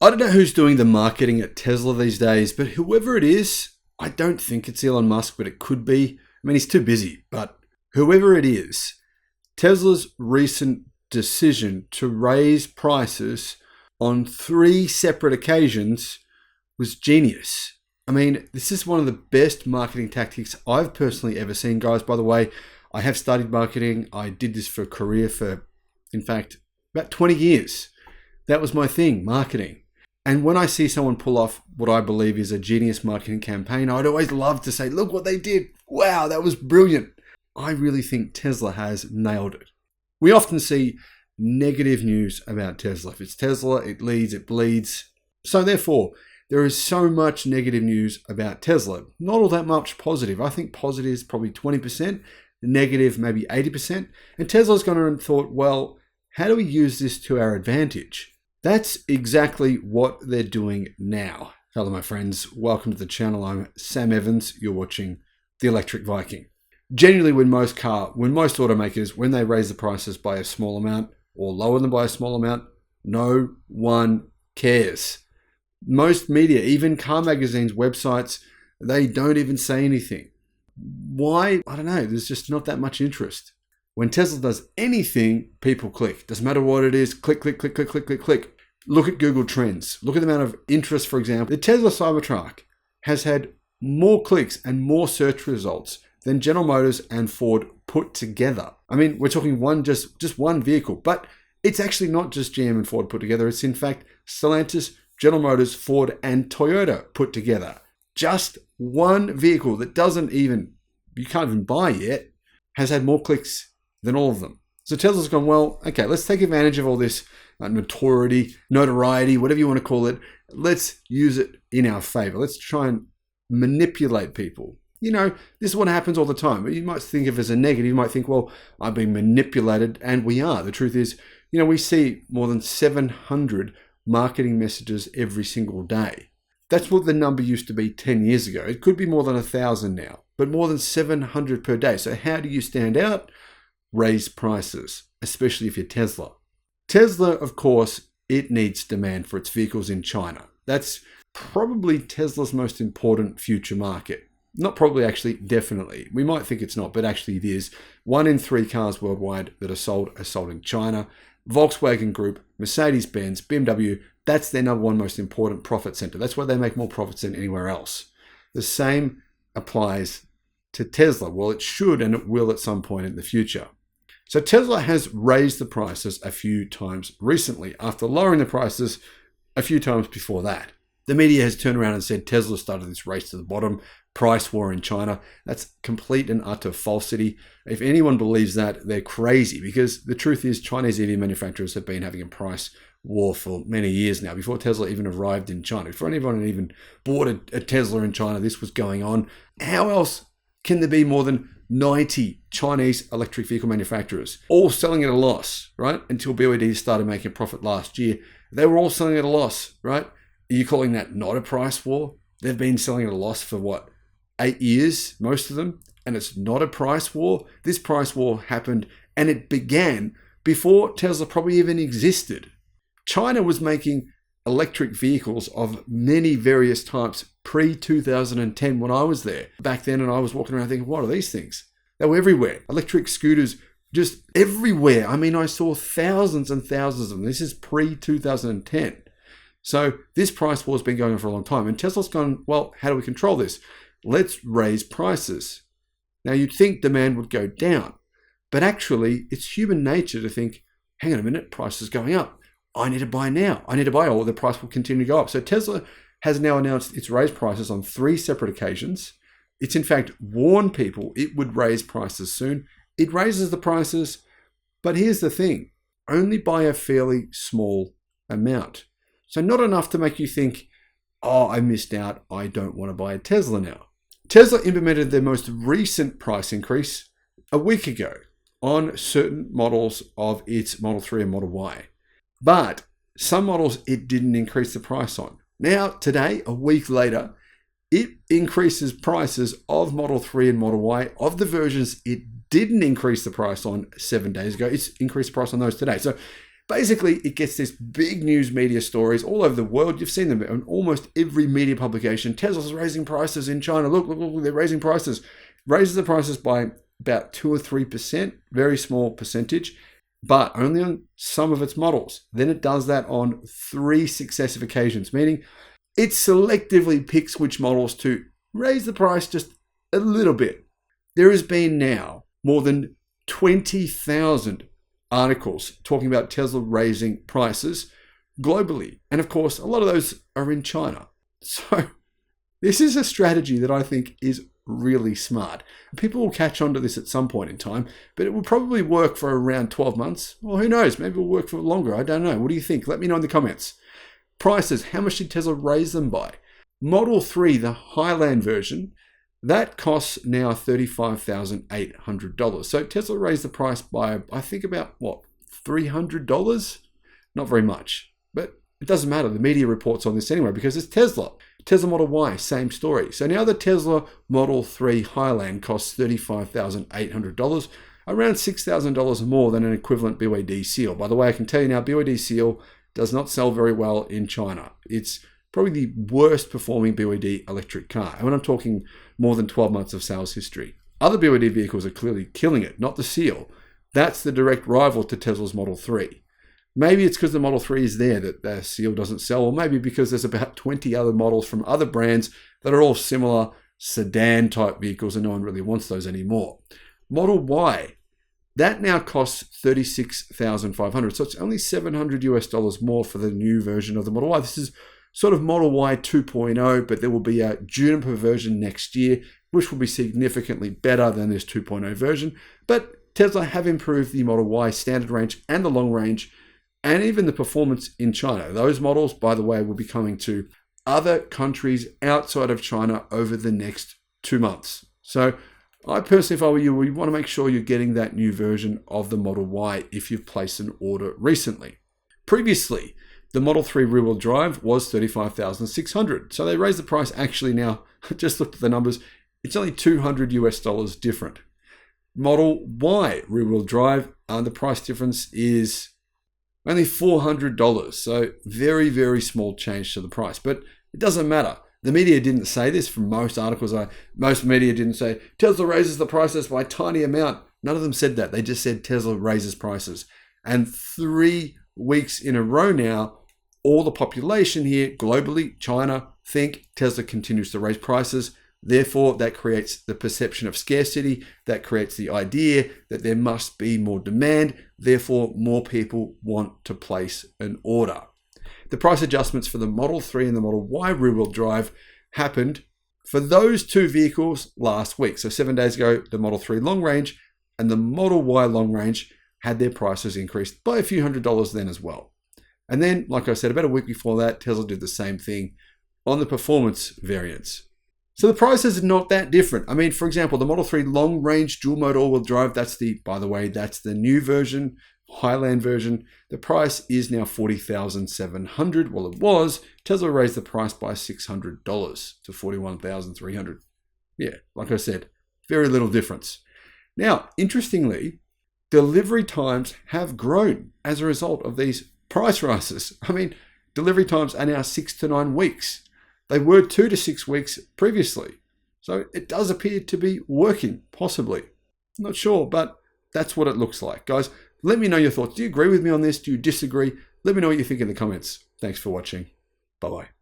I don't know who's doing the marketing at Tesla these days, but whoever it is, I don't think it's Elon Musk, but it could be. I mean, he's too busy, but whoever it is, Tesla's recent decision to raise prices on 3 separate occasions was genius. I mean, this is one of the best marketing tactics I've personally ever seen, guys. By the way, I have studied marketing. I did this for a career for, in fact, about 20 years. That was my thing, marketing. And when I see someone pull off what I believe is a genius marketing campaign, I'd always love to say, look what they did. Wow, that was brilliant. I really think Tesla has nailed it. We often see negative news about Tesla. If it's Tesla, it leads, it bleeds. So therefore, there is so much negative news about Tesla. Not all that much positive. I think positive is probably 20%, negative maybe 80%. And Tesla's gone and thought, well, how do we use this to our advantage? That's exactly what they're doing now. Hello, my friends. Welcome to the channel. I'm Sam Evans. You're watching The Electric Viking. Generally, when most automakers, when they raise the prices by a small amount or lower them by a small amount, no one cares. Most media, even car magazines, websites, they don't even say anything. Why? I don't know. There's just not that much interest. When Tesla does anything, people click. Doesn't matter what it is, click, click, click, click, click, click, click. Look at Google Trends. Look at the amount of interest, for example. The Tesla Cybertruck has had more clicks and more search results than General Motors and Ford put together. I mean, we're talking just one vehicle, but it's actually not just GM and Ford put together. It's in fact Stellantis, General Motors, Ford, and Toyota put together. Just one vehicle that you can't even buy yet, has had more clicks than all of them. So Tesla's gone, well, okay, let's take advantage of all this notoriety, whatever you want to call it. Let's use it in our favor. Let's try and manipulate people. You know, this is what happens all the time. You might think of it as a negative. You might think, well, I'm being manipulated, and we are. The truth is, we see more than 700 marketing messages every single day. That's what the number used to be 10 years ago. It could be more than 1,000 now, but more than 700 per day. So how do you stand out? Raise prices, especially if you're Tesla. Tesla, of course, it needs demand for its vehicles in China. That's probably Tesla's most important future market. Not probably, actually, definitely. We might think it's not, but actually it is. 1 in 3 cars worldwide that are sold in China. Volkswagen Group, Mercedes-Benz, BMW, that's their number 1 most important profit center. That's where they make more profits than anywhere else. The same applies to Tesla. Well, it should and it will at some point in the future. So Tesla has raised the prices a few times recently after lowering the prices a few times before that. The media has turned around and said Tesla started this race to the bottom, price war in China. That's complete and utter falsity. If anyone believes that, they're crazy, because the truth is Chinese EV manufacturers have been having a price war for many years now. Before Tesla even arrived in China, before anyone had even bought a Tesla in China, this was going on. How else can there be more than 90 Chinese electric vehicle manufacturers, all selling at a loss, right? Until BYD started making a profit last year. They were all selling at a loss, right? Are you calling that not a price war? They've been selling at a loss for 8 years, most of them, and it's not a price war. This price war happened, and it began before Tesla probably even existed. China was making electric vehicles of many various types pre-2010 when I was there. Back then, and I was walking around thinking, what are these things? They were everywhere. Electric scooters just everywhere. I mean, I saw thousands and thousands of them. This is pre-2010. So this price war has been going on for a long time. And Tesla's gone, well, how do we control this? Let's raise prices. Now, you'd think demand would go down. But actually, it's human nature to think, hang on a minute, price is going up. I need to buy now. I need to buy, or the price will continue to go up. So Tesla has now announced it's raised prices on 3 separate occasions. It's in fact warned people it would raise prices soon. It raises the prices, but here's the thing, only by a fairly small amount. So not enough to make you think, oh, I missed out, I don't want to buy a Tesla now. Tesla implemented their most recent price increase a week ago on certain models of its Model 3 and Model Y. But some models it didn't increase the price on. Now, today, a week later, it increases prices of Model 3 and Model Y. Of the versions it didn't increase the price on 7 days ago, it's increased the price on those today. So Basically, it gets this big news media stories all over the world. You've seen them in almost every media publication. Tesla's raising prices in China. Look, they're raising prices. Raises the prices by about 2 or 3%, very small percentage, but only on some of its models. Then it does that on 3 successive occasions, meaning it selectively picks which models to raise the price just a little bit. There has been now more than 20,000 articles talking about Tesla raising prices globally. And of course, a lot of those are in China. So this is a strategy that I think is really smart. People will catch on to this at some point in time, but it will probably work for around 12 months. Well, who knows? Maybe it'll work for longer. I don't know. What do you think? Let me know in the comments. Prices. How much did Tesla raise them by? Model 3, the Highland version, that costs now $35,800. So Tesla raised the price by, I think, about, what, $300? Not very much. But it doesn't matter. The media reports on this anyway because it's Tesla. Tesla Model Y, same story. So now the Tesla Model 3 Highland costs $35,800, around $6,000 more than an equivalent BYD Seal. By the way, I can tell you now, BYD Seal does not sell very well in China. It's probably the worst performing BYD electric car. And when I'm talking more than 12 months of sales history. Other BYD vehicles are clearly killing it, not the Seal. That's the direct rival to Tesla's Model 3. Maybe it's because the Model 3 is there that the Seal doesn't sell, or maybe because there's about 20 other models from other brands that are all similar sedan type vehicles and no one really wants those anymore. Model Y, that now costs $36,500. So it's only $700 more for the new version of the Model Y. This is sort of Model Y 2.0, but there will be a Juniper version next year, which will be significantly better than this 2.0 version. But Tesla have improved the Model Y standard range and the long range, and even the performance in China. Those models, by the way, will be coming to other countries outside of China over the next 2 months. So I personally, if I were you, would want to make sure you're getting that new version of the Model Y if you've placed an order recently. Previously, the Model 3 rear-wheel drive was $35,600. So they raised the price. Actually now, I just looked at the numbers, it's only $200 different. Model Y rear-wheel drive, the price difference is only $400. So very, very small change to the price. But it doesn't matter. The media didn't say this. From most articles, most media didn't say Tesla raises the prices by a tiny amount. None of them said that. They just said Tesla raises prices. And 3 weeks in a row now, all the population here globally, China, think Tesla continues to raise prices. Therefore, that creates the perception of scarcity. That creates the idea that there must be more demand. Therefore, more people want to place an order. The price adjustments for the Model 3 and the Model Y rear-wheel drive happened for those 2 vehicles last week. So 7 days ago, the Model 3 long range and the Model Y long range had their prices increased by a few $100s then as well. And then, like I said, about a week before that, Tesla did the same thing on the performance variants. So the prices are not that different. I mean, for example, the Model 3 long range dual mode all-wheel drive, that's the new version, Highland version. The price is now $40,700. Well, it was. Tesla raised the price by $600 to $41,300. Yeah, like I said, very little difference. Now, interestingly, delivery times have grown as a result of these price rises. I mean, delivery times are now 6 to 9 weeks. They were 2 to 6 weeks previously. So it does appear to be working, possibly. I'm not sure, but that's what it looks like. Guys, let me know your thoughts. Do you agree with me on this? Do you disagree? Let me know what you think in the comments. Thanks for watching. Bye-bye.